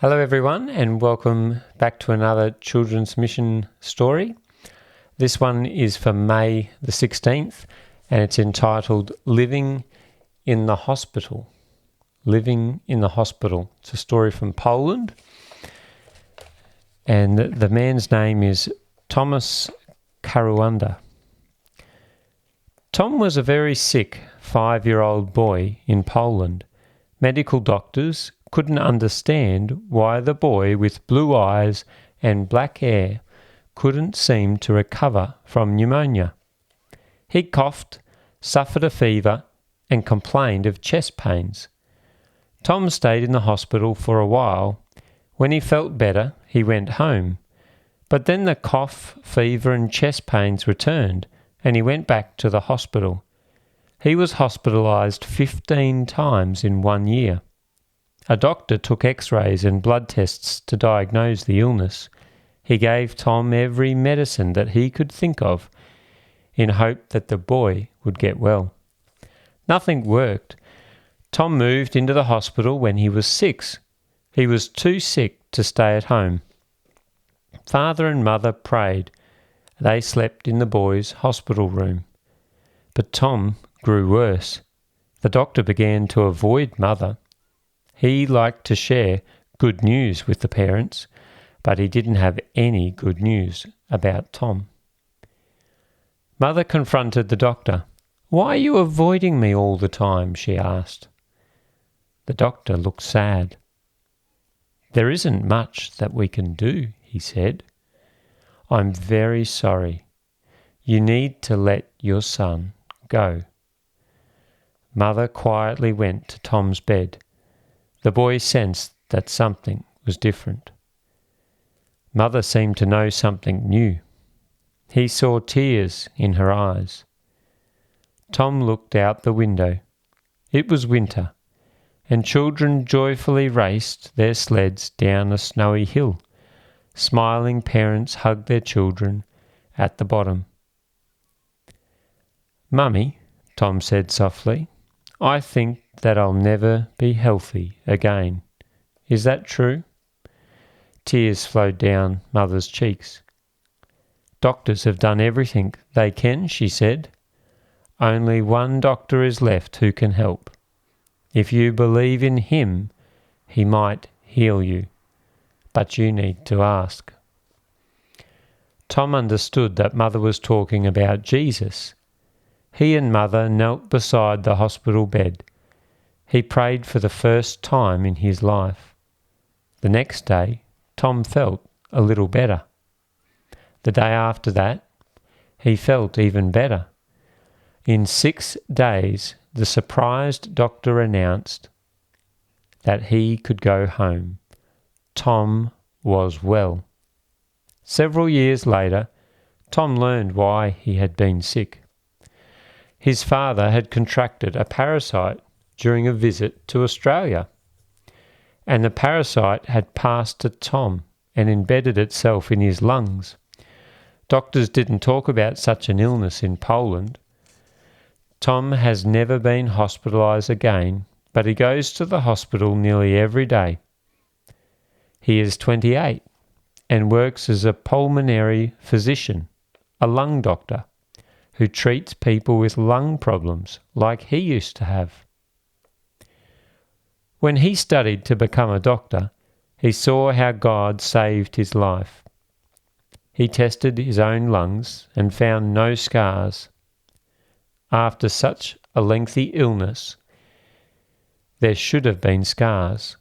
Hello everyone and welcome back to another Children's Mission story. This one is for May the 16th and it's entitled Living in the Hospital. Living in the Hospital. It's a story from Poland and the man's name is Thomas Karuanda. Tom was a very sick 5-year-old boy in Poland. Medical doctors couldn't understand why the boy with blue eyes and black hair couldn't seem to recover from pneumonia. He coughed, suffered a fever, and complained of chest pains. Tom stayed in the hospital for a while. When he felt better, he went home. But then the cough, fever, and chest pains returned, and he went back to the hospital. He was hospitalised 15 times in 1 year. A doctor took x-rays and blood tests to diagnose the illness. He gave Tom every medicine that he could think of in hope that the boy would get well. Nothing worked. Tom moved into the hospital when he was 6. He was too sick to stay at home. Father and mother prayed. They slept in the boy's hospital room. But Tom grew worse. The doctor began to avoid mother. He liked to share good news with the parents, but he didn't have any good news about Tom. Mother confronted the doctor. "Why are you avoiding me all the time?" she asked. The doctor looked sad. "There isn't much that we can do," he said. "I'm very sorry. You need to let your son go." Mother quietly went to Tom's bed. The boy sensed that something was different. Mother seemed to know something new. He saw tears in her eyes. Tom looked out the window. It was winter, and children joyfully raced their sleds down a snowy hill. Smiling parents hugged their children at the bottom. "Mummy," Tom said softly, "I think that I'll never be healthy again. Is that true?" Tears flowed down Mother's cheeks. "Doctors have done everything they can," she said. "Only one doctor is left who can help. If you believe in him, he might heal you. But you need to ask." Tom understood that Mother was talking about Jesus. He and Mother knelt beside the hospital bed. He prayed for the first time in his life. The next day, Tom felt a little better. The day after that, he felt even better. In 6 days, the surprised doctor announced that he could go home. Tom was well. Several years later, Tom learned why he had been sick. His father had contracted a parasite during a visit to Australia, and the parasite had passed to Tom and embedded itself in his lungs. Doctors didn't talk about such an illness in Poland. Tom has never been hospitalised again, but he goes to the hospital nearly every day. He is 28 and works as a pulmonary physician, a lung doctor, who treats people with lung problems like he used to have. When he studied to become a doctor, he saw how God saved his life. He tested his own lungs and found no scars. After such a lengthy illness, there should have been scars.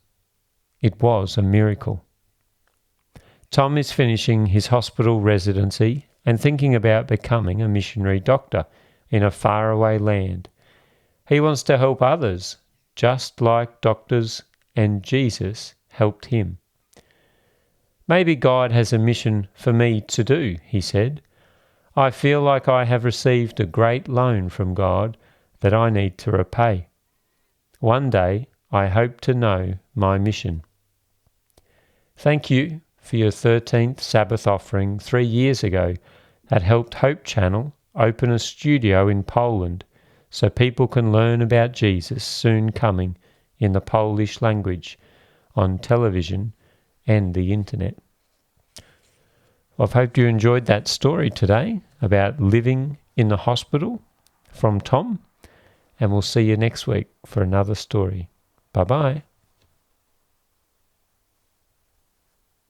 It was a miracle. Tom is finishing his hospital residency and thinking about becoming a missionary doctor in a faraway land. He wants to help others, just like doctors and Jesus helped him. "Maybe God has a mission for me to do," he said. "I feel like I have received a great loan from God that I need to repay. One day I hope to know my mission." Thank you for your 13th Sabbath offering 3 years ago that helped Hope Channel open a studio in Poland so people can learn about Jesus soon coming in the Polish language on television and the internet. I've hoped you enjoyed that story today about living in the hospital from Tom, and we'll see you next week for another story. Bye-bye.